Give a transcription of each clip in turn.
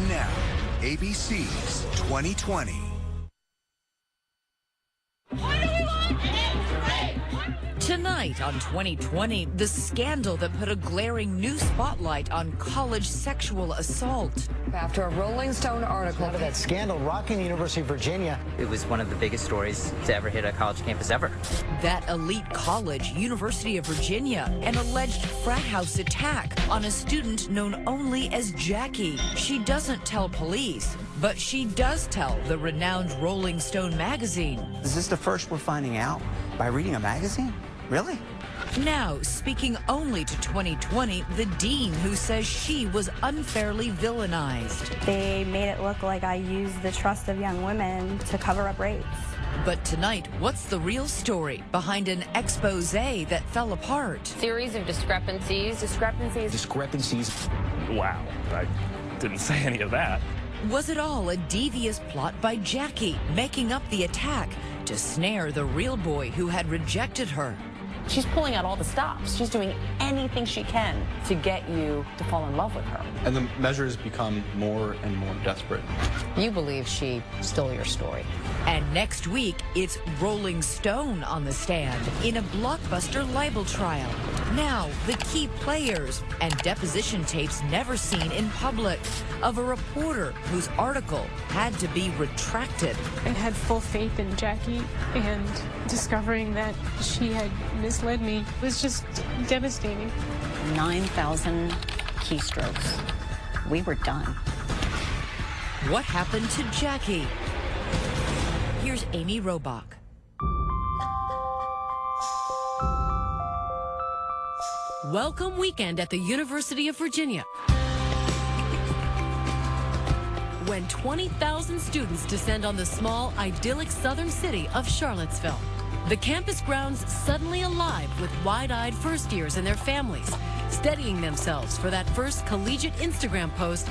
And now, ABC's 2020. Tonight on 2020, the scandal that put a glaring new spotlight on college sexual assault. After a Rolling Stone article Out of that scandal rocking the University of Virginia. It was one of the biggest stories to ever hit a college campus ever. That elite college, University of Virginia, an alleged frat house attack on a student known only as Jackie. She doesn't tell police, but she does tell the renowned Rolling Stone magazine. Is this the first we're finding out by reading a magazine? Really? Now, speaking only to 2020, the dean who says she was unfairly villainized. They made it look like I used the trust of young women to cover up rapes. But tonight, what's the real story behind an expose that fell apart? Series of discrepancies. Wow, I didn't say any of that. Was it all a devious plot by Jackie, making up the attack to snare the real boy who had rejected her? She's pulling out all the stops. She's doing anything she can to get you to fall in love with her. And the measures become more and more desperate. You believe she stole your story. And next week, it's Rolling Stone on the stand in a blockbuster libel trial. Now, the key players and deposition tapes never seen in public of a reporter whose article had to be retracted. I had full faith in Jackie, and discovering that she had misled me was just devastating. 9,000 keystrokes. We were done. What happened to Jackie? Here's Amy Robach. Welcome weekend at the University of Virginia, when 20,000 students descend on the small, idyllic southern city of Charlottesville. The campus grounds suddenly alive with wide-eyed first years and their families, steadying themselves for that first collegiate Instagram post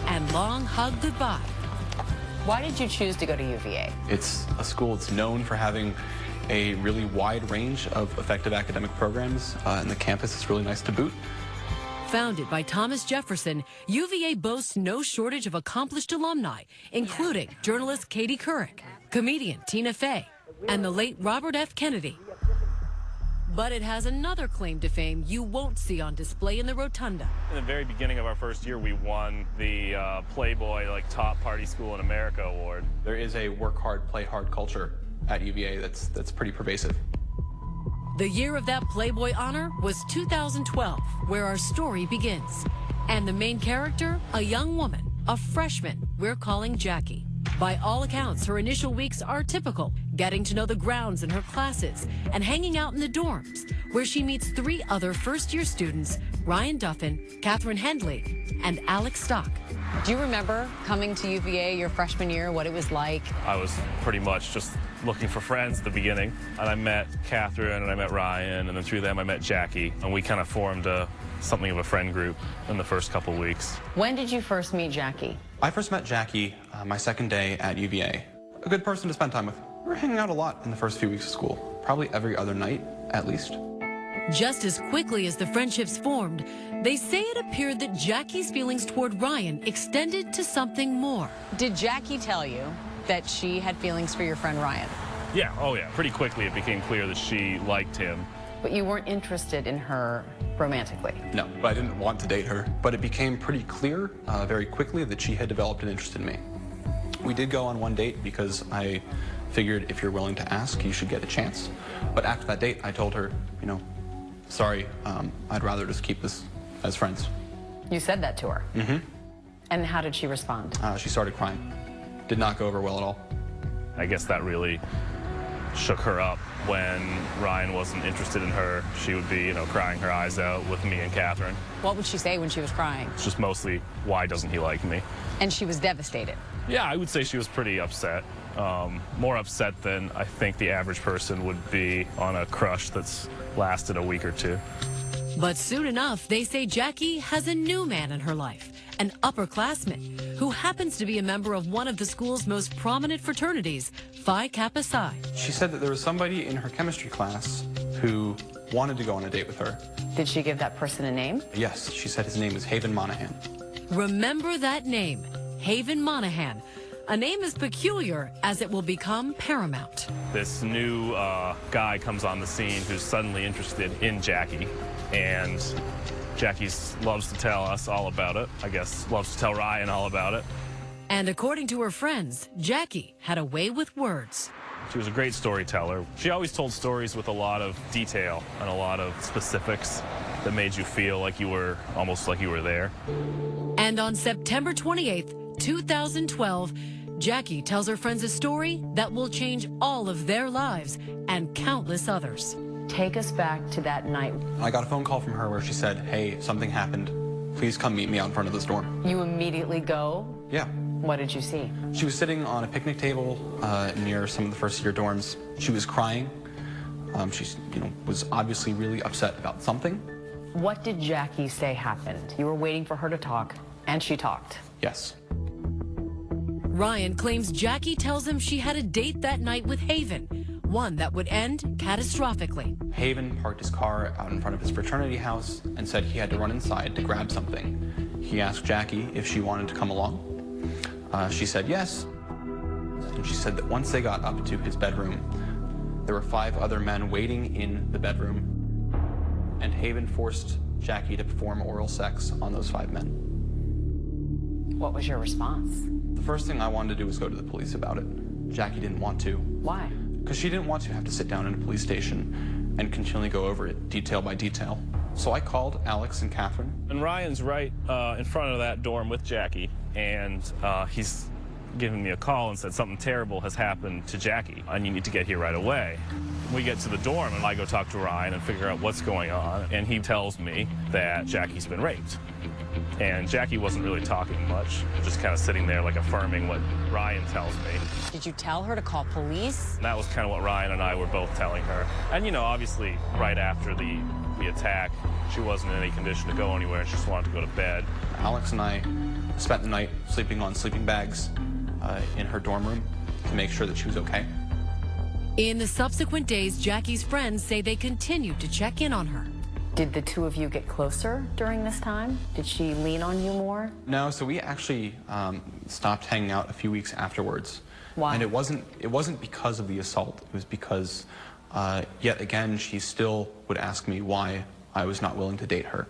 and long hug goodbye. Why did you choose to go to UVA? It's a school that's known for having a really wide range of effective academic programs, and the campus is really nice to boot. Founded by Thomas Jefferson, UVA boasts no shortage of accomplished alumni, including journalist Katie Couric, comedian Tina Fey, and the late Robert F. Kennedy. But it has another claim to fame you won't see on display in the rotunda. In the very beginning of our first year, we won the Playboy Top Party School in America award. There is a work hard, play hard culture at UVA that's pretty pervasive. The year of that Playboy honor was 2012, where our story begins. And the main character, a young woman, a freshman we're calling Jackie. By all accounts, her initial weeks are typical, getting to know the grounds in her classes and hanging out in the dorms, where she meets 3 other first-year students, Ryan Duffin, Catherine Hendley, and Alex Stock. Do you remember coming to UVA your freshman year, what it was like? I was pretty much just looking for friends at the beginning, and I met Catherine and I met Ryan, and then through them I met Jackie, and we kind of formed something of a friend group in the first couple weeks. When did you first meet Jackie? I first met Jackie my second day at UVA. A good person to spend time with. We were hanging out a lot in the first few weeks of school, probably every other night at least. Just as quickly as the friendships formed, they say it appeared that Jackie's feelings toward Ryan extended to something more. Did Jackie tell you that she had feelings for your friend Ryan? Yeah, oh yeah, pretty quickly it became clear that she liked him. But you weren't interested in her romantically? No, but I didn't want to date her. But it became pretty clear very quickly that she had developed an interest in me. We did go on one date because I figured if you're willing to ask, you should get a chance. But after that date, I told her, sorry, I'd rather just keep this as friends. You said that to her? Mm-hmm. And how did she respond? She started crying. Did not go over well at all. I guess that really shook her up. When Ryan wasn't interested in her, she would be, crying her eyes out with me and Catherine. What would she say when she was crying? It's just mostly, why doesn't he like me? And she was devastated? Yeah, I would say she was pretty upset. More upset than I think the average person would be on a crush that's lasted a week or two. But soon enough, they say Jackie has a new man in her life, an upperclassman who happens to be a member of one of the school's most prominent fraternities, Phi Kappa Psi. She said that there was somebody in her chemistry class who wanted to go on a date with her. Did she give that person a name? Yes, she said his name was Haven Monahan. Remember that name, Haven Monahan. A name as peculiar as it will become paramount. This new guy comes on the scene who's suddenly interested in Jackie, and Jackie loves to tell us all about it. I guess loves to tell Ryan all about it. And according to her friends, Jackie had a way with words. She was a great storyteller. She always told stories with a lot of detail and a lot of specifics that made you feel like you were almost like you were there. And on September 28th, 2012, Jackie tells her friends a story that will change all of their lives and countless others. Take us back to that night. I got a phone call from her where she said, "Hey, something happened. Please come meet me out in front of this dorm." You immediately go? Yeah. What did you see? She was sitting on a picnic table near some of the first-year dorms. She was crying. She, was obviously really upset about something. What did Jackie say happened? You were waiting for her to talk, and she talked. Yes. Ryan claims Jackie tells him she had a date that night with Haven, one that would end catastrophically. Haven parked his car out in front of his fraternity house and said he had to run inside to grab something. He asked Jackie if she wanted to come along. She said yes, and she said that once they got up to his bedroom, there were 5 other men waiting in the bedroom, and Haven forced Jackie to perform oral sex on those 5 men. What was your response? The first thing I wanted to do was go to the police about it. Jackie didn't want to. Why? Because she didn't want to have to sit down in a police station and continually go over it detail by detail. So I called Alex and Catherine. And Ryan's right in front of that dorm with Jackie, and he's given me a call and said something terrible has happened to Jackie, and you need to get here right away. We get to the dorm, and I go talk to Ryan and figure out what's going on, and he tells me that Jackie's been raped. And Jackie wasn't really talking much, just kind of sitting there like affirming what Ryan tells me. Did you tell her to call police? And that was kind of what Ryan and I were both telling her. And, obviously, right after the attack, she wasn't in any condition to go anywhere, and she just wanted to go to bed. Alex and I spent the night sleeping on sleeping bags in her dorm room to make sure that she was okay. In the subsequent days, Jackie's friends say they continued to check in on her. Did the two of you get closer during this time? Did she lean on you more? No, so we actually stopped hanging out a few weeks afterwards. Why? And it wasn't because of the assault. It was because, yet again, she still would ask me why I was not willing to date her.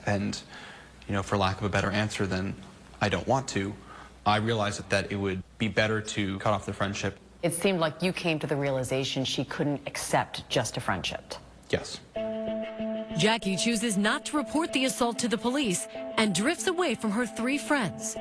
And, for lack of a better answer than I don't want to, I realized that it would be better to cut off the friendship. It seemed like you came to the realization she couldn't accept just a friendship. Yes. Jackie chooses not to report the assault to the police and drifts away from her 3 friends.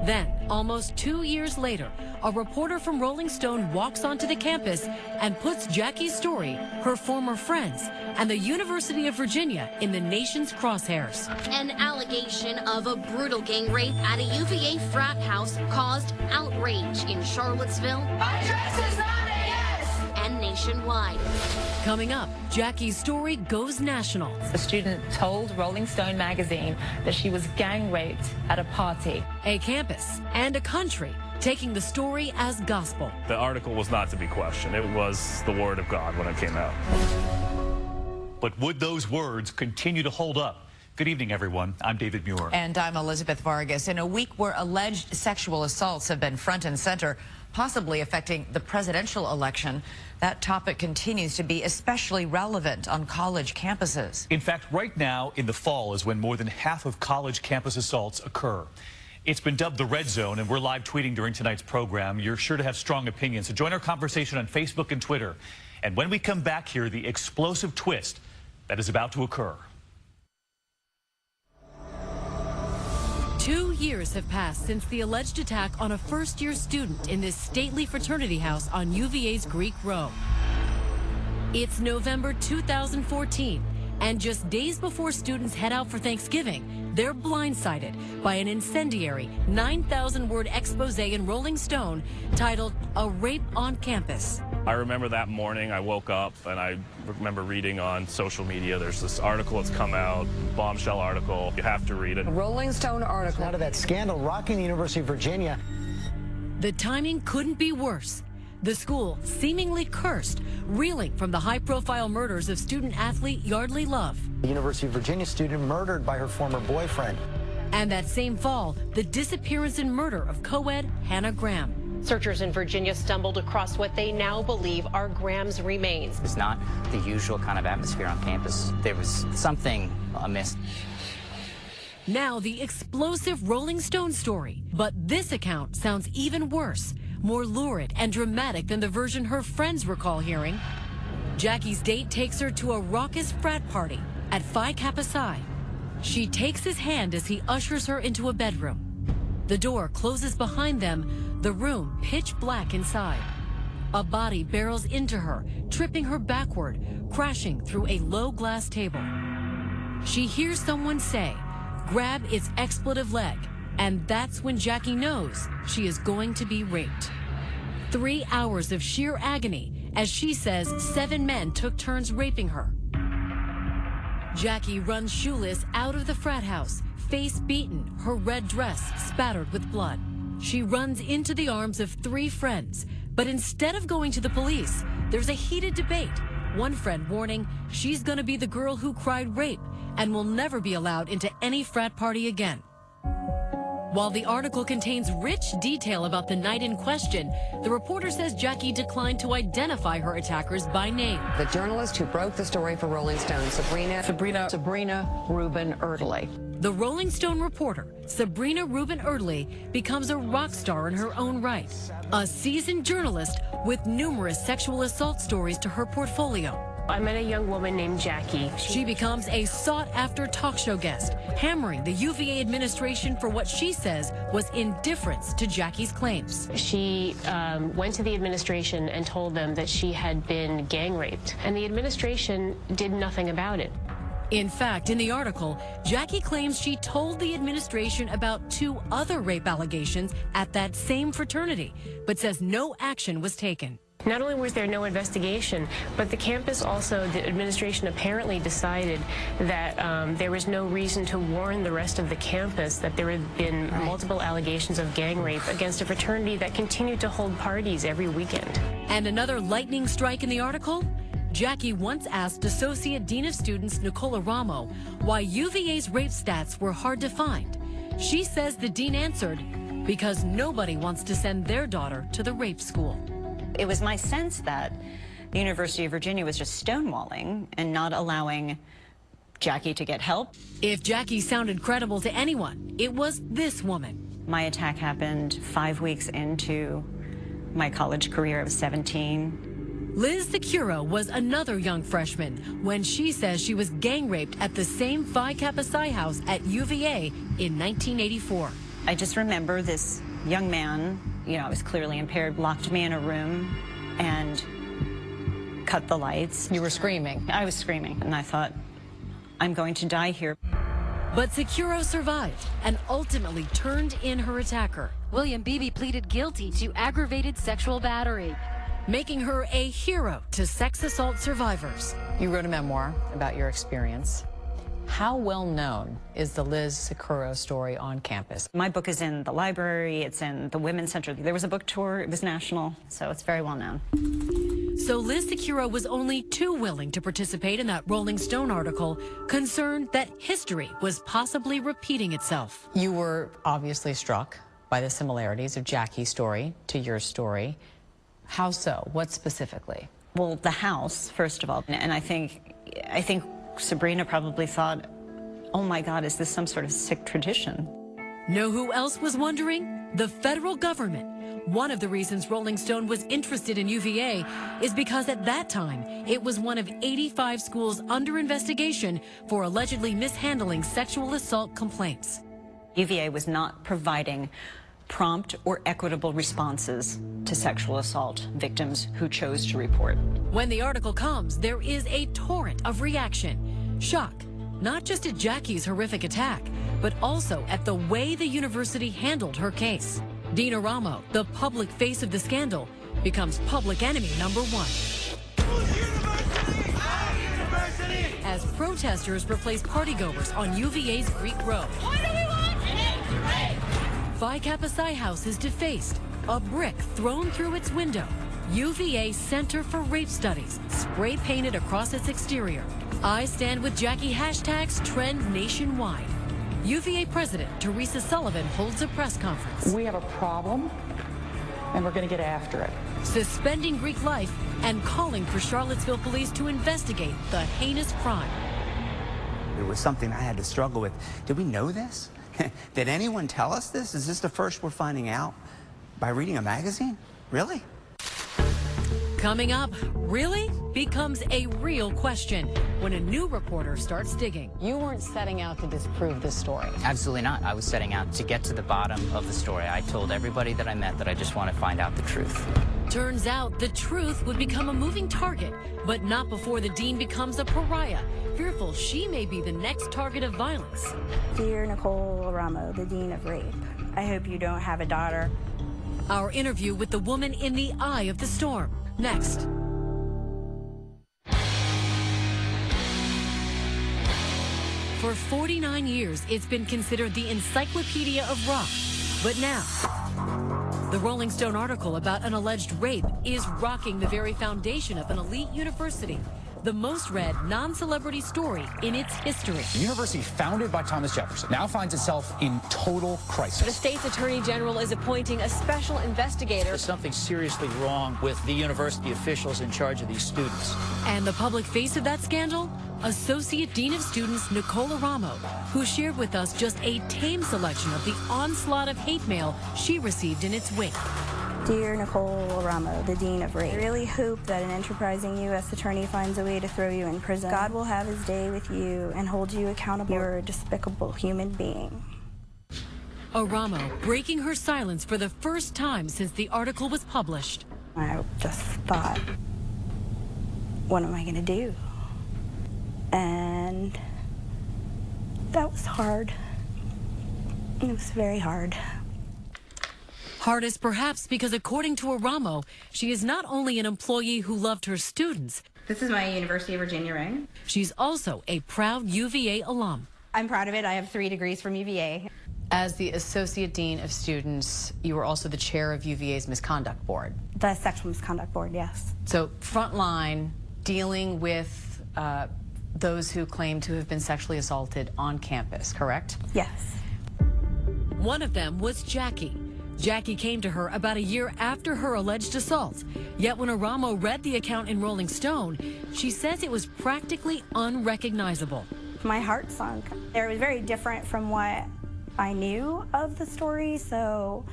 Then, almost 2 years later, a reporter from Rolling Stone walks onto the campus and puts Jackie's story, her former friends, and the University of Virginia in the nation's crosshairs. An allegation of a brutal gang rape at a UVA frat house caused outrage in Charlottesville. My dress is not a yes! And nationwide. Coming up, Jackie's story goes national. A student told Rolling Stone magazine that she was gang raped at a party. A campus and a country taking the story as gospel. The article was not to be questioned. It was the word of God when it came out. But would those words continue to hold up? Good evening, everyone. I'm David Muir. And I'm Elizabeth Vargas. In a week where alleged sexual assaults have been front and center, possibly affecting the presidential election, that topic continues to be especially relevant on college campuses. In fact, right now in the fall is when more than half of college campus assaults occur. It's been dubbed the Red Zone, and we're live tweeting during tonight's program. You're sure to have strong opinions, so join our conversation on Facebook and Twitter. And when we come back here, the explosive twist that is about to occur. 2 years have passed since the alleged attack on a first-year student in this stately fraternity house on UVA's Greek Row. It's November 2014, and just days before students head out for Thanksgiving, they're blindsided by an incendiary 9,000-word expose in Rolling Stone titled "A Rape on Campus." I remember that morning I woke up and I remember reading on social media, there's this article that's come out, bombshell article. You have to read it. A Rolling Stone article. Out of that scandal rocking the University of Virginia. The timing couldn't be worse. The school, seemingly cursed, reeling from the high-profile murders of student-athlete Yardley Love. The University of Virginia student murdered by her former boyfriend. And that same fall, the disappearance and murder of co-ed Hannah Graham. Searchers in Virginia stumbled across what they now believe are Graham's remains. It's not the usual kind of atmosphere on campus. There was something amiss. Now the explosive Rolling Stone story. But this account sounds even worse, more lurid and dramatic than the version her friends recall hearing. Jackie's date takes her to a raucous frat party at Phi Kappa Psi. She takes his hand as he ushers her into a bedroom. The door closes behind them, the room pitch black inside. A body barrels into her, tripping her backward, crashing through a low glass table. She hears someone say, "Grab its expletive leg," and that's when Jackie knows she is going to be raped. 3 hours of sheer agony as she says 7 men took turns raping her. Jackie runs shoeless out of the frat house, face beaten, her red dress spattered with blood. She runs into the arms of 3 friends, but instead of going to the police, there's a heated debate. One friend warning she's going to be the girl who cried rape and will never be allowed into any frat party again. While the article contains rich detail about the night in question, the reporter says Jackie declined to identify her attackers by name. The journalist who broke the story for Rolling Stone, Sabrina Rubin Erdely. The Rolling Stone reporter, Sabrina Rubin Erdely, becomes a rock star in her own right. A seasoned journalist with numerous sexual assault stories to her portfolio. I met a young woman named Jackie. She becomes a sought-after talk show guest, hammering the UVA administration for what she says was indifference to Jackie's claims. She went to the administration and told them that she had been gang raped, and the administration did nothing about it. In fact, in the article, Jackie claims she told the administration about 2 other rape allegations at that same fraternity, but says no action was taken. Not only was there no investigation, but the campus also, the administration apparently decided that there was no reason to warn the rest of the campus that there had been multiple allegations of gang rape against a fraternity that continued to hold parties every weekend. And another lightning strike in the article? Jackie once asked Associate Dean of Students Nicole Eramo why UVA's rape stats were hard to find. She says the dean answered, because nobody wants to send their daughter to the rape school. It was my sense that the University of Virginia was just stonewalling and not allowing Jackie to get help. If Jackie sounded credible to anyone, it was this woman. My attack happened 5 weeks into my college career. I was 17. 𝐶𝐸 was another young freshman when she says she was gang raped at the same Phi Kappa Psi house at UVA in 1984. I just remember this young man, I was clearly impaired, locked me in a room and cut the lights. You were screaming. I was screaming, and I thought, I'm going to die here. But 𝐶𝐸 survived and ultimately turned in her attacker. William Beebe pleaded guilty to aggravated sexual battery, making her a hero to sex assault survivors. You wrote a memoir about your experience. How well known is the 𝐶𝐸 story on campus? My book is in the library, it's in the Women's Center. There was a book tour, it was national, so it's very well known. So 𝐶𝐸 was only too willing to participate in that Rolling Stone article, concerned that history was possibly repeating itself. You were obviously struck by the similarities of Jackie's story to your story. How so? What specifically? Well, the house, first of all, and I think Sabrina probably thought, oh my God, is this some sort of sick tradition? Know who else was wondering? The federal government. One of the reasons Rolling Stone was interested in UVA is because at that time, it was one of 85 schools under investigation for allegedly mishandling sexual assault complaints. UVA was not providing prompt or equitable responses to sexual assault victims who chose to report. When the article comes, there is a torrent of reaction. Shock, not just at Jackie's horrific attack, but also at the way the university handled her case. Dean Eramo, the public face of the scandal, becomes public enemy number 1. As protesters replace partygoers on UVA's Greek Road. What do we want? Phi Kappa Psi house is defaced, a brick thrown through its window. UVA Center for Rape Studies spray painted across its exterior. I Stand With Jackie hashtags trend nationwide. UVA President Teresa Sullivan holds a press conference. We have a problem, and we're going to get after it. Suspending Greek life and calling for Charlottesville police to investigate the heinous crime. It was something I had to struggle with. Did we know this? Did anyone tell us this? Is this the first we're finding out by reading a magazine? Really? Coming up, really becomes a real question when a new reporter starts digging. You weren't setting out to disprove this story. Absolutely not. I was setting out to get to the bottom of the story. I told everybody that I met that I just want to find out the truth. Turns out the truth would become a moving target, but not before the dean becomes a pariah, fearful she may be the next target of violence. Dear Nicole Eramo, the dean of rape, I hope you don't have a daughter. Our interview with the woman in the eye of the storm. Next. For 49 years, it's been considered the encyclopedia of rock. But now, the Rolling Stone article about an alleged rape is rocking the very foundation of an elite university. The most read non-celebrity story in its history. The university founded by Thomas Jefferson now finds itself in total crisis. The state's attorney general is appointing a special investigator. There's something seriously wrong with the university officials in charge of these students. And the public face of that scandal? Associate Dean of Students Nicole Eramo, who shared with us just a tame selection of the onslaught of hate mail she received in its wake. Dear Nicole Eramo, the dean of rape, I really hope that an enterprising U.S. attorney finds a way to throw you in prison. God will have his day with you and hold you accountable. You're a despicable human being. Eramo breaking her silence for the first time since the article was published. I just thought, what am I going to do? And that was hard. It was very hard. Hardest perhaps because, according to Eramo, she is not only an employee who loved her students. This is my University of Virginia ring. She's also a proud UVA alum. I'm proud of it. I have 3 degrees from UVA. As the Associate Dean of Students, you were also the chair of UVA's Misconduct Board. The Sexual Misconduct Board, yes. So frontline, dealing with those who claim to have been sexually assaulted on campus, correct? Yes. One of them was Jackie. Jackie came to her about a year after her alleged assault. Yet when Eramo read the account in Rolling Stone, she says it was practically unrecognizable. My heart sunk. It was very different from what I knew of the story, so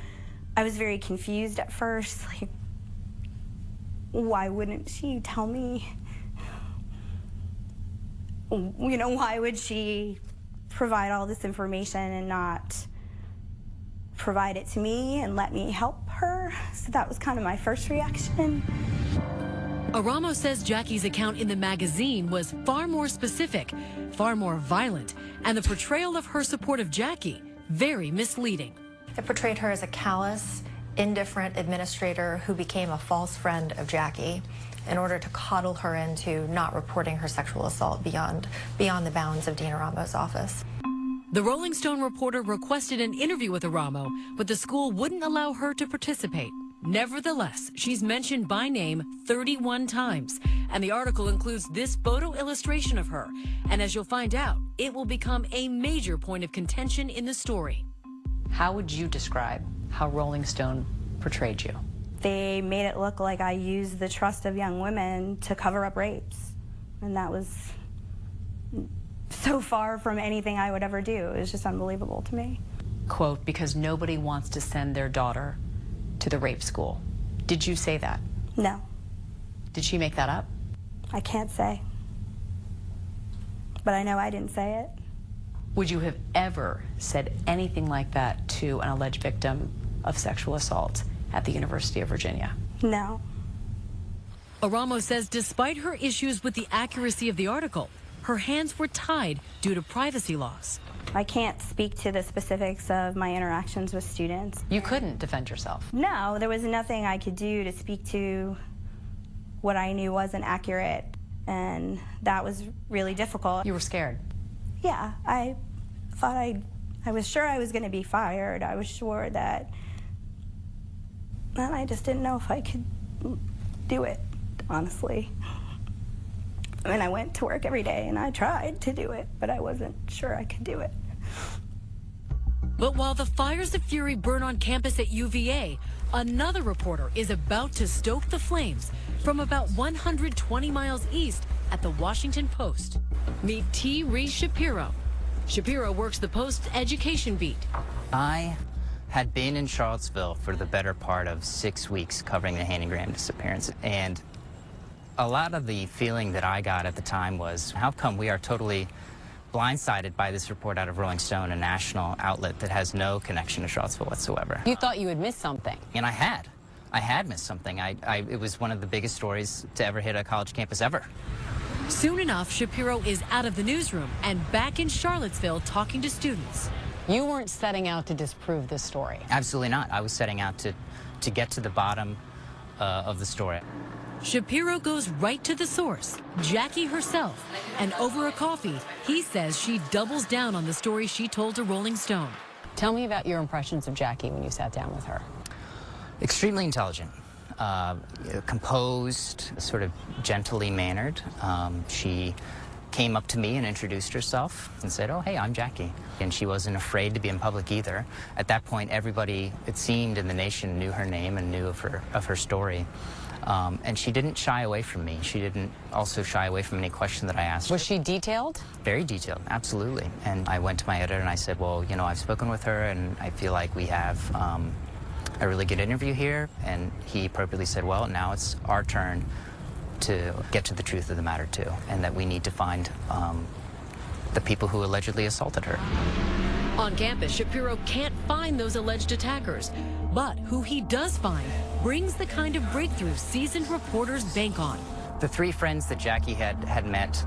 I was very confused at first. Like, why wouldn't she tell me? You know, why would she provide all this information and not provide it to me and let me help her? So that was kind of my first reaction. Eramo says Jackie's account in the magazine was far more specific, far more violent, and the portrayal of her support of Jackie very misleading. It portrayed her as a callous, indifferent administrator who became a false friend of Jackie in order to coddle her into not reporting her sexual assault beyond the bounds of Dean Eramo's office. The Rolling Stone reporter requested an interview with Eramo, but the school wouldn't allow her to participate. Nevertheless, she's mentioned by name 31 times, and the article includes this photo illustration of her. And as you'll find out, it will become a major point of contention in the story. How would you describe how Rolling Stone portrayed you? They made it look like I used the trust of young women to cover up rapes, and that was so far from anything I would ever do. It was just unbelievable to me. Quote, because nobody wants to send their daughter to the rape school. Did you say that? No. Did she make that up? I can't say. But I know I didn't say it. Would you have ever said anything like that to an alleged victim of sexual assault at the University of Virginia? No. Eramo says despite her issues with the accuracy of the article, her hands were tied due to privacy laws. I can't speak to the specifics of my interactions with students. You couldn't defend yourself? No, there was nothing I could do to speak to what I knew wasn't accurate, and that was really difficult. You were scared? Yeah, I thought I was sure I was going to be fired. I was sure that, and I just didn't know if I could do it, honestly. I mean, I went to work every day and I tried to do it, but I wasn't sure I could do it. But while the fires of fury burn on campus at UVA, another reporter is about to stoke the flames from about 120 miles east at the Washington Post. Meet 𝐃𝐨𝐜𝐿 Shapiro. Shapiro works the Post's education beat. I had been in Charlottesville for the better part of 6 weeks covering the Handy Graham disappearance. And a lot of the feeling that I got at the time was, how come we are totally blindsided by this report out of Rolling Stone, a national outlet that has no connection to Charlottesville whatsoever? You thought you had missed something. And I had missed something. It was one of the biggest stories to ever hit a college campus ever. Soon enough, Shapiro is out of the newsroom and back in Charlottesville talking to students. You weren't setting out to disprove this story. Absolutely not. I was setting out to get to the bottom of the story. Shapiro goes right to the source, Jackie herself, and over a coffee, he says she doubles down on the story she told to Rolling Stone. Tell me about your impressions of Jackie when you sat down with her. Extremely intelligent, composed, sort of gently mannered. She came up to me and introduced herself and said, "Oh, hey, I'm Jackie." And she wasn't afraid to be in public either. At that point, everybody, it seemed, in the nation knew her name and knew of her story. And she didn't shy away from me. She didn't also shy away from any question that I asked her. Was she detailed? Very detailed, absolutely. And I went to my editor and I said, well, you know, I've spoken with her and I feel like we have a really good interview here. And he appropriately said, well, now it's our turn to get to the truth of the matter, too, and that we need to find the people who allegedly assaulted her. On campus, Shapiro can't find those alleged attackers, but who he does find brings the kind of breakthrough seasoned reporters bank on. The three friends that Jackie had met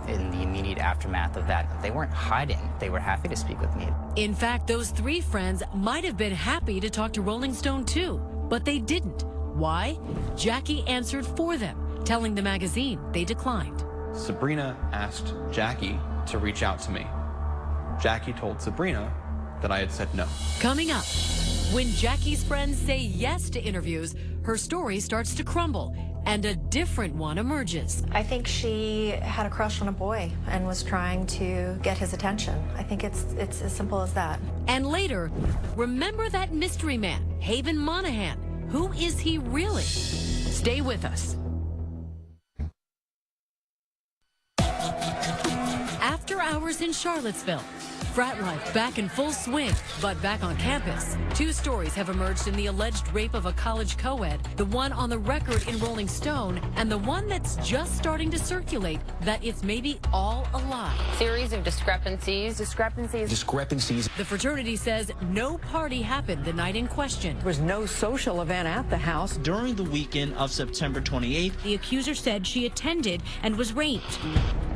in the immediate aftermath of that, they weren't hiding. They were happy to speak with me. In fact, those three friends might have been happy to talk to Rolling Stone too, but they didn't. Why? Jackie answered for them, telling the magazine they declined. Sabrina asked Jackie to reach out to me. Jackie told Sabrina that I had said no. Coming up, when Jackie's friends say yes to interviews, her story starts to crumble and a different one emerges. I think she had a crush on a boy and was trying to get his attention. I think it's as simple as that. And later, remember that mystery man, Haven Monahan. Who is he really? Stay with us. After hours in Charlottesville, frat life back in full swing, but back on campus. Two stories have emerged in the alleged rape of a college co-ed, the one on the record in Rolling Stone, and the one that's just starting to circulate that it's maybe all a lie. Series of discrepancies. The fraternity says no party happened the night in question. There was no social event at the house. During the weekend of September 28th, the accuser said she attended and was raped.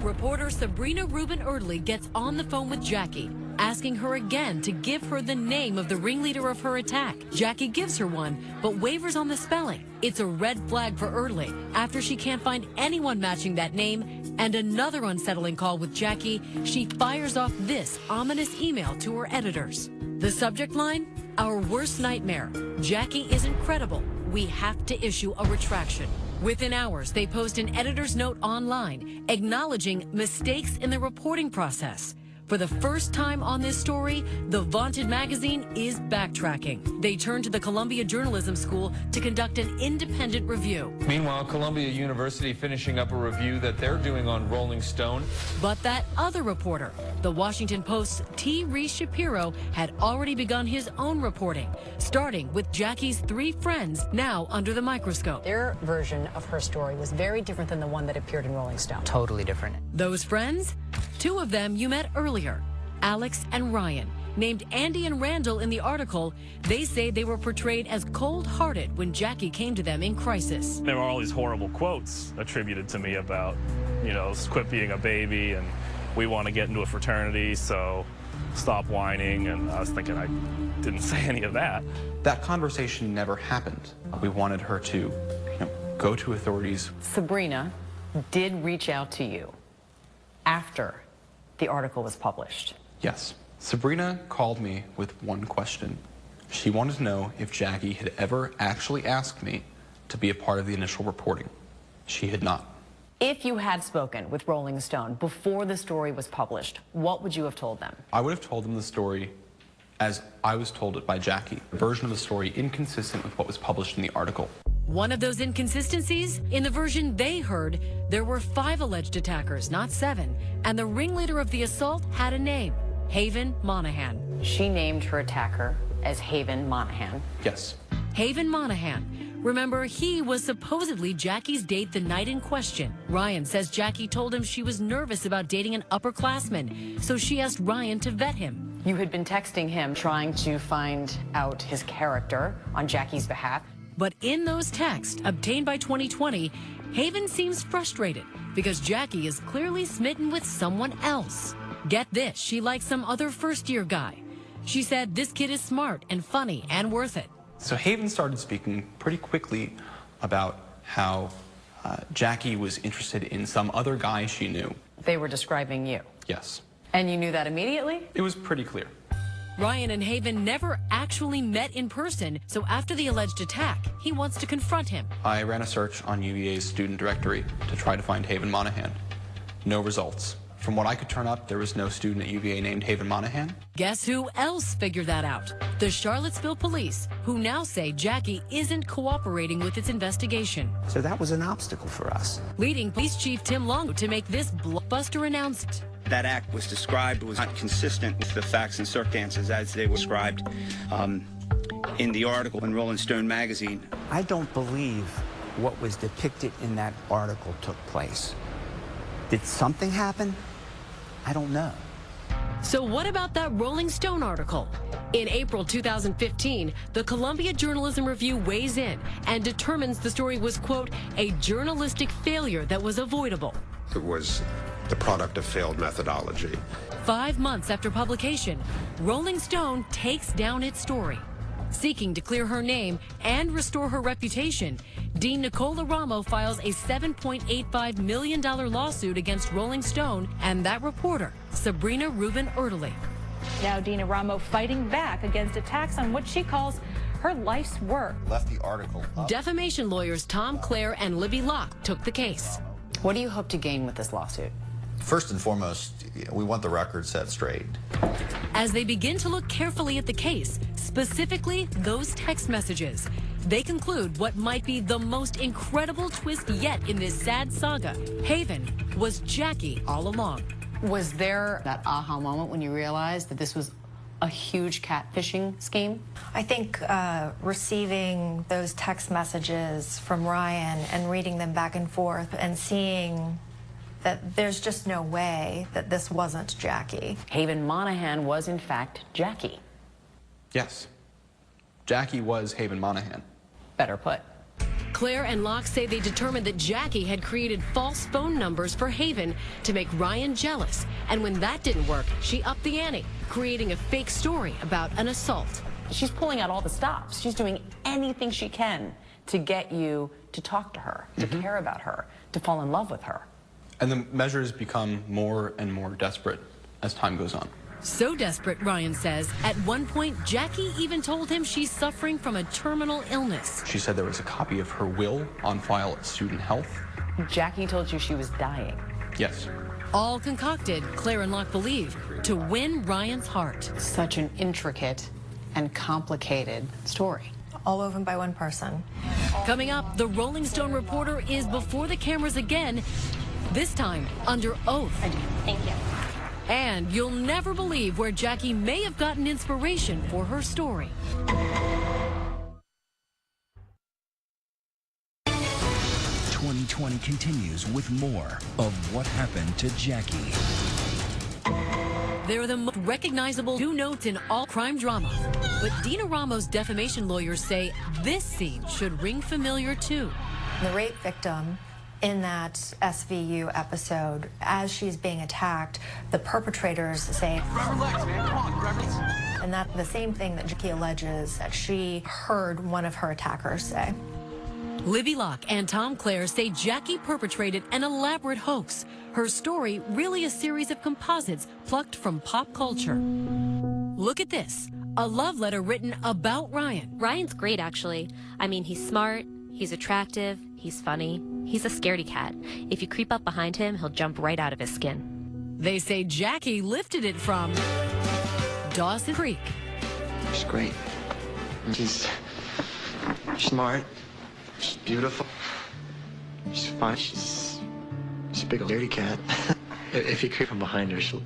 Reporter Sabrina Rubin-Erdely gets on the phone with Jackie, asking her again to give her the name of the ringleader of her attack. Jackie gives her one, but wavers on the spelling. It's a red flag for Erdely. After she can't find anyone matching that name and another unsettling call with Jackie, she fires off this ominous email to her editors. The subject line, "Our worst nightmare. Jackie isn't credible. We have to issue a retraction." Within hours, they post an editor's note online acknowledging mistakes in the reporting process. For the first time on this story, the vaunted magazine is backtracking. They turn to the Columbia Journalism School to conduct an independent review. Meanwhile, Columbia University finishing up a review that they're doing on Rolling Stone. But that other reporter, the Washington Post's 𝐃𝐨𝐿 Shapiro, had already begun his own reporting, starting with Jackie's three friends now under the microscope. Their version of her story was very different than the one that appeared in Rolling Stone. Totally different. Those friends? Two of them you met earlier, Alex and Ryan. Named Andy and Randall in the article, they say they were portrayed as cold-hearted when Jackie came to them in crisis. There were all these horrible quotes attributed to me about, you know, quit being a baby and we want to get into a fraternity, so stop whining. And I was thinking I didn't say any of that. That conversation never happened. We wanted her to, go to authorities. Sabrina did reach out to you after the article was published. Yes. Sabrina called me with one question. She wanted to know if Jackie had ever actually asked me to be a part of the initial reporting. She had not. If you had spoken with Rolling Stone before the story was published, what would you have told them? I would have told them the story as I was told it by Jackie, a version of the story inconsistent with what was published in the article. One of those inconsistencies, in the version they heard, there were 5 alleged attackers, not 7, and the ringleader of the assault had a name, Haven Monahan. She named her attacker as Haven Monahan. Yes. Haven Monahan. Remember, he was supposedly Jackie's date the night in question. Ryan says Jackie told him she was nervous about dating an upperclassman, so she asked Ryan to vet him. You had been texting him, trying to find out his character on Jackie's behalf. But in those texts, obtained by 2020, Haven seems frustrated because Jackie is clearly smitten with someone else. Get this, she likes some other first-year guy. She said this kid is smart and funny and worth it. So Haven started speaking pretty quickly about how Jackie was interested in some other guy she knew. They were describing you. Yes. And you knew that immediately? It was pretty clear. Ryan and Haven never actually met in person, so after the alleged attack, he wants to confront him. I ran a search on UVA's student directory to try to find Haven Monahan. No results. From what I could turn up, there was no student at UVA named Haven Monahan. Guess who else figured that out? The Charlottesville police, who now say Jackie isn't cooperating with its investigation. So that was an obstacle for us. Leading Police Chief Tim Longo to make this blockbuster announcement. That act was described was not consistent with the facts and circumstances as they were described in the article in Rolling Stone magazine. I don't believe what was depicted in that article took place. Did something happen? I don't know. So what about that Rolling Stone article? In April 2015, the Columbia Journalism Review weighs in and determines the story was, quote, a journalistic failure that was avoidable. It was the product of failed methodology. 5 months after publication, Rolling Stone takes down its story. Seeking to clear her name and restore her reputation, Dean Nicole Eramo files a $7.85 million lawsuit against Rolling Stone and that reporter, Sabrina Rubin Ertley. Now Dean Eramo fighting back against attacks on what she calls her life's work. Left the article up. Defamation lawyers Tom Clare and Libby Locke took the case. What do you hope to gain with this lawsuit? First and foremost, we want the record set straight. As they begin to look carefully at the case, specifically those text messages, they conclude what might be the most incredible twist yet in this sad saga. Haven was Jackie all along. Was there that aha moment when you realized that this was a huge catfishing scheme? I think receiving those text messages from Ryan and reading them back and forth and seeing that there's just no way that this wasn't Jackie. Haven Monahan was, in fact, Jackie. Yes. Jackie was Haven Monahan. Better put. Claire and Locke say they determined that Jackie had created false phone numbers for Haven to make Ryan jealous. And when that didn't work, she upped the ante, creating a fake story about an assault. She's pulling out all the stops. She's doing anything she can to get you to talk to her, to care about her, to fall in love with her. And the measures become more and more desperate as time goes on. So desperate, Ryan says, at one point, Jackie even told him she's suffering from a terminal illness. She said there was a copy of her will on file at Student Health. Jackie told you she was dying. Yes. All concocted, Claire and Locke believe, to win Ryan's heart. Such an intricate and complicated story. All woven by one person. Coming up, the Rolling Stone reporter is before the cameras again, this time under oath. Thank you. And you'll never believe where Jackie may have gotten inspiration for her story. 2020 continues with more of what happened to Jackie. They're the most recognizable 2 notes in all crime drama. But Dean Eramo's defamation lawyers say this scene should ring familiar too. The rape victim in that SVU episode, as she's being attacked, the perpetrators say, Grab her legs, man. Come on, grab her. And that's the same thing that Jackie alleges that she heard one of her attackers say. Libby Locke and Tom Clare say Jackie perpetrated an elaborate hoax. Her story really a series of composites plucked from pop culture. Look at this, a love letter written about Ryan. Ryan's great, actually. I mean, he's smart, he's attractive, he's funny. He's a scaredy cat. If you creep up behind him, he'll jump right out of his skin. They say Jackie lifted it from Dawson Creek. She's great. She's smart. She's beautiful. She's fun. She's a big scaredy cat. If you creep from behind her, she'll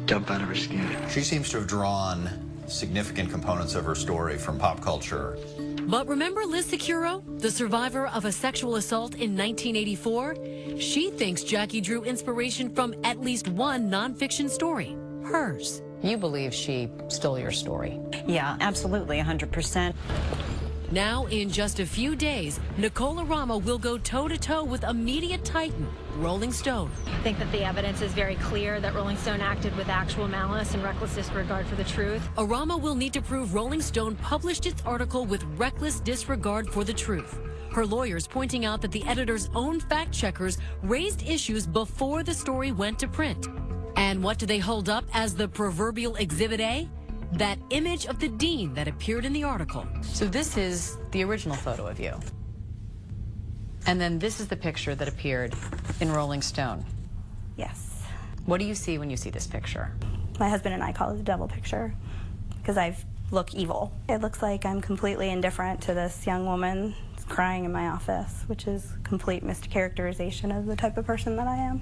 jump out of her skin. She seems to have drawn significant components of her story from pop culture. But remember Liz 𝐶𝐭, the survivor of a sexual assault in 1984? She thinks Jackie drew inspiration from at least one nonfiction story, hers. You believe she stole your story? Yeah, absolutely, 100%. Now, in just a few days, Nicole Eramo will go toe-to-toe with a media titan, Rolling Stone. I think that the evidence is very clear that Rolling Stone acted with actual malice and reckless disregard for the truth. Eramo will need to prove Rolling Stone published its article with reckless disregard for the truth. Her lawyers pointing out that the editor's own fact-checkers raised issues before the story went to print. And what do they hold up as the proverbial Exhibit A? That image of the dean that appeared in the article. So this is the original photo of you. And then this is the picture that appeared in Rolling Stone. Yes. What do you see when you see this picture? My husband and I call it the devil picture because I look evil. It looks like I'm completely indifferent to this young woman crying in my office, which is complete mischaracterization of the type of person that I am.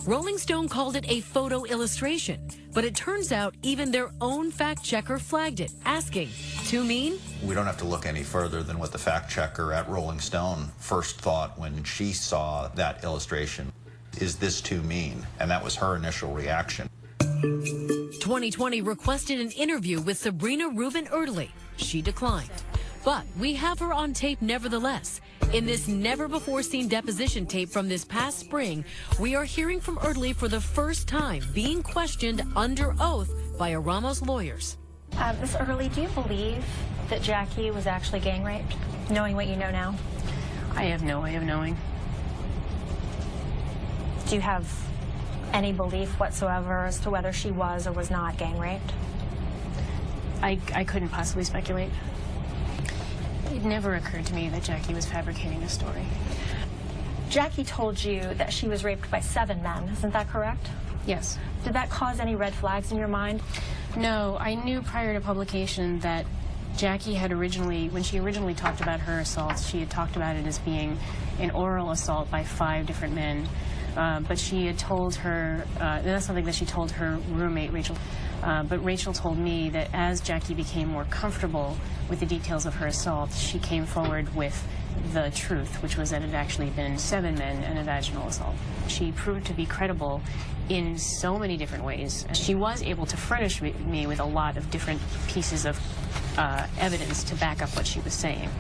Rolling Stone called it a photo illustration, but it turns out even their own fact-checker flagged it, asking, too mean? We don't have to look any further than what the fact checker at Rolling Stone first thought when she saw that illustration. Is this too mean? And that was her initial reaction. 2020 requested an interview with Sabrina Rubin Erdely. She declined. But we have her on tape nevertheless. In this never-before-seen deposition tape from this past spring, we are hearing from Erdely for the first time being questioned under oath by Eramo's lawyers. Ms. Erdely, do you believe that Jackie was actually gang raped, knowing what you know now? I have no way of knowing. Do you have any belief whatsoever as to whether she was or was not gang raped? I couldn't possibly speculate. It never occurred to me that Jackie was fabricating a story. Jackie told you that she was raped by 7 men, isn't that correct? Yes. Did that cause any red flags in your mind? No, I knew prior to publication that Jackie had when she originally talked about her assaults, she had talked about it as being an oral assault by 5 different men. But she had told her, and that's something that she told her roommate, Rachel. But Rachel told me that as Jackie became more comfortable with the details of her assault, she came forward with the truth, which was that it had actually been 7 men and a vaginal assault. She proved to be credible in so many different ways. She was able to furnish me with a lot of different pieces of evidence to back up what she was saying.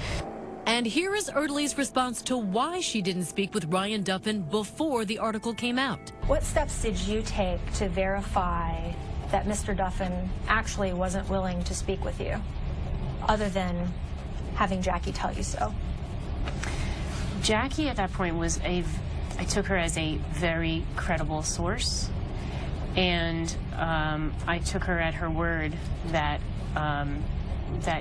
And here is Erdely's response to why she didn't speak with Ryan Duffin before the article came out. What steps did you take to verify that Mr. Duffin actually wasn't willing to speak with you, other than having Jackie tell you so? Jackie at that point I took her as a very credible source, and I took her at her word that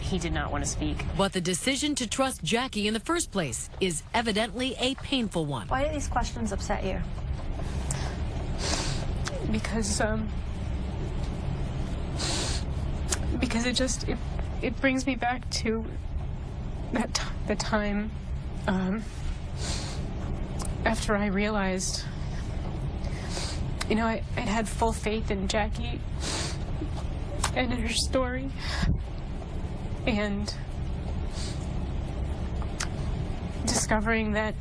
he did not want to speak. But the decision to trust Jackie in the first place is evidently a painful one. Why do these questions upset you? Because it brings me back to the time after I realized, I'd had full faith in Jackie and in her story. And discovering that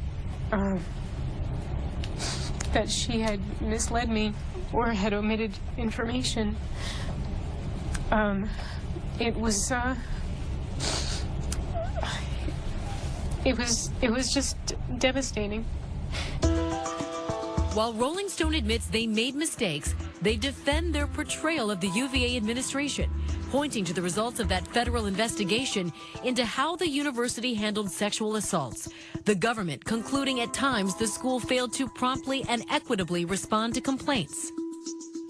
she had misled me or had omitted information, it was just devastating. While Rolling Stone admits they made mistakes, they defend their portrayal of the UVA administration, pointing to the results of that federal investigation into how the university handled sexual assaults. The government concluding at times the school failed to promptly and equitably respond to complaints.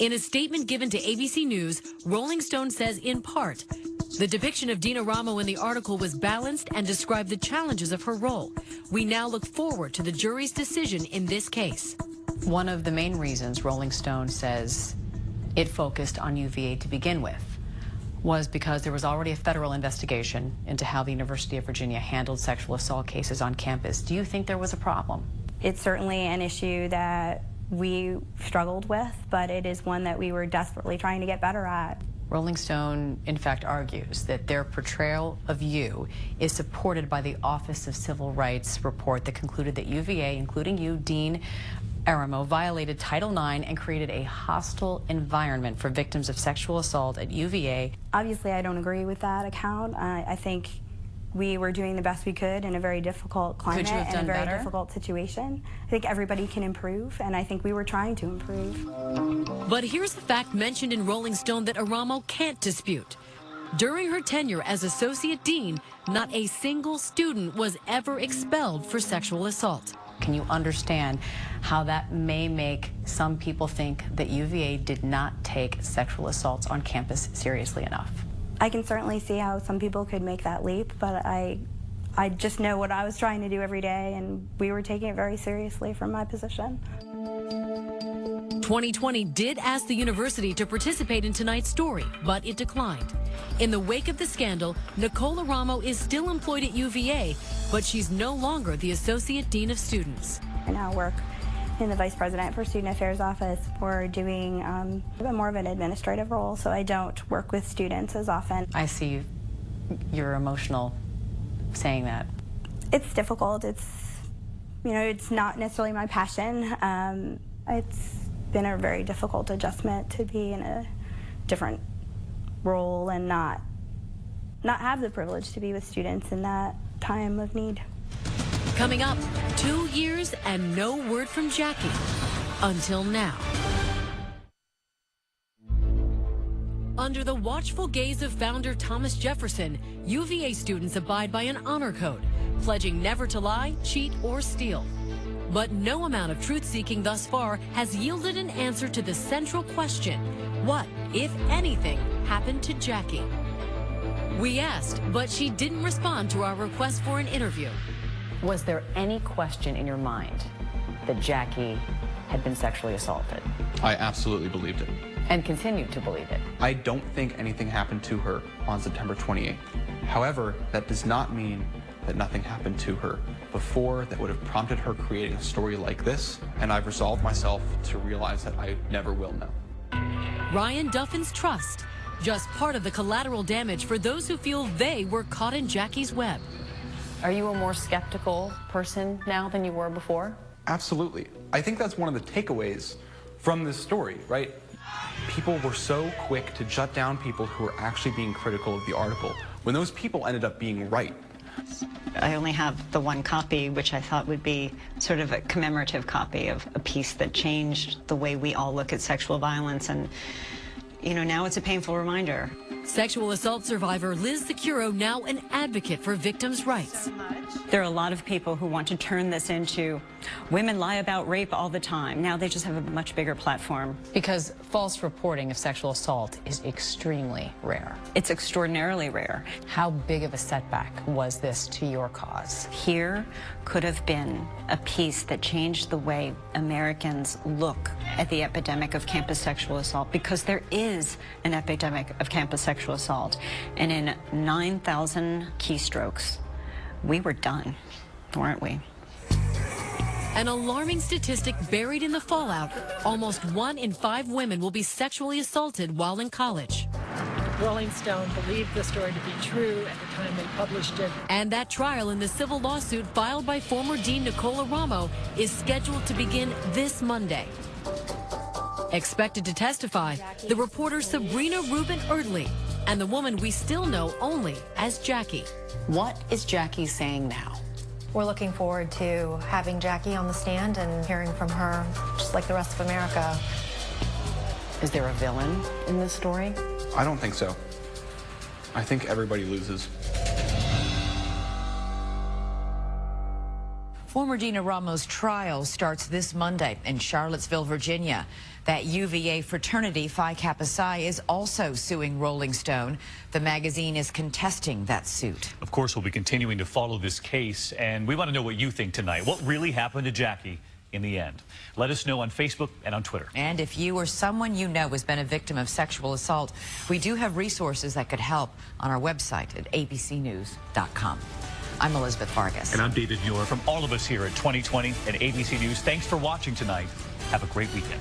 In a statement given to ABC News, Rolling Stone says, in part, the depiction of Dean Eramo in the article was balanced and described the challenges of her role. We now look forward to the jury's decision in this case. One of the main reasons Rolling Stone says it focused on UVA to begin with was because there was already a federal investigation into how the University of Virginia handled sexual assault cases on campus. Do you think there was a problem? It's certainly an issue that we struggled with, but it is one that we were desperately trying to get better at. Rolling Stone, in fact, argues that their portrayal of you is supported by the Office of Civil Rights report that concluded that UVA, including you, Dean Eramo, violated Title IX and created a hostile environment for victims of sexual assault at UVA. Obviously, I don't agree with that account. I think we were doing the best we could in a very difficult climate and a very difficult situation. I think everybody can improve, and I think we were trying to improve. But here's the fact mentioned in Rolling Stone that Eramo can't dispute. During her tenure as Associate Dean, not a single student was ever expelled for sexual assault. Can you understand how that may make some people think that UVA did not take sexual assaults on campus seriously enough? I can certainly see how some people could make that leap, but I just know what I was trying to do every day, and we were taking it very seriously from my position. 2020 did ask the university to participate in tonight's story, but it declined. In the wake of the scandal, Nicole Eramo is still employed at UVA, but she's no longer the Associate Dean of Students. I now work in the Vice President for Student Affairs Office. We're doing more of an administrative role, so I don't work with students as often. I see you're emotional saying that. It's difficult. It's not necessarily my passion. It's been a very difficult adjustment to be in a different role and not have the privilege to be with students in that time of need. Coming up, 2 years and no word from Jackie until now. Under the watchful gaze of founder Thomas Jefferson, UVA students abide by an honor code, pledging never to lie, cheat, or steal. But no amount of truth-seeking thus far has yielded an answer to the central question: what, if anything, happened to Jackie? We asked, but she didn't respond to our request for an interview. Was there any question in your mind that Jackie had been sexually assaulted? I absolutely believed it. And continued to believe it? I don't think anything happened to her on September 28th. However, that does not mean that nothing happened to her before that would have prompted her creating a story like this, and I've resolved myself to realize that I never will know. Ryan Duffin's trust, just part of the collateral damage for those who feel they were caught in Jackie's web. Are you a more skeptical person now than you were before? Absolutely. I think that's one of the takeaways from this story, right? People were so quick to shut down people who were actually being critical of the article, when those people ended up being right. I only have the one copy, which I thought would be sort of a commemorative copy of a piece that changed the way we all look at sexual violence. And, you know, now it's a painful reminder. Sexual assault survivor Liz 𝐶𝐾, now an advocate for victims' rights. There are a lot of people who want to turn this into women lie about rape all the time. Now they just have a much bigger platform. Because false reporting of sexual assault is extremely rare. It's extraordinarily rare. How big of a setback was this to your cause? Here could have been a piece that changed the way Americans look at the epidemic of campus sexual assault, because there is an epidemic of campus sexual assault. And in 9,000 keystrokes, we were done, weren't we? An alarming statistic buried in the fallout: almost 1 in 5 women will be sexually assaulted while in college. Rolling Stone believed the story to be true at the time they published it. And that trial in the civil lawsuit filed by former Dean Nicole Eramo is scheduled to begin this Monday. Expected to testify, the reporter Sabrina Rubin Erdely, and the woman we still know only as Jackie. What is Jackie saying now? We're looking forward to having Jackie on the stand and hearing from her, just like the rest of America. Is there a villain in this story? I don't think so. I think everybody loses. Former Dean Eramo's trial starts this Monday in Charlottesville, Virginia. That UVA fraternity, Phi Kappa Psi, is also suing Rolling Stone. The magazine is contesting that suit. Of course, we'll be continuing to follow this case, and we want to know what you think tonight. What really happened to Jackie? in the end. Let us know on Facebook and on Twitter. And if you or someone you know has been a victim of sexual assault, we do have resources that could help on our website at abcnews.com. I'm Elizabeth Vargas. And I'm David Muir. From all of us here at 2020 and ABC News, thanks for watching tonight. Have a great weekend.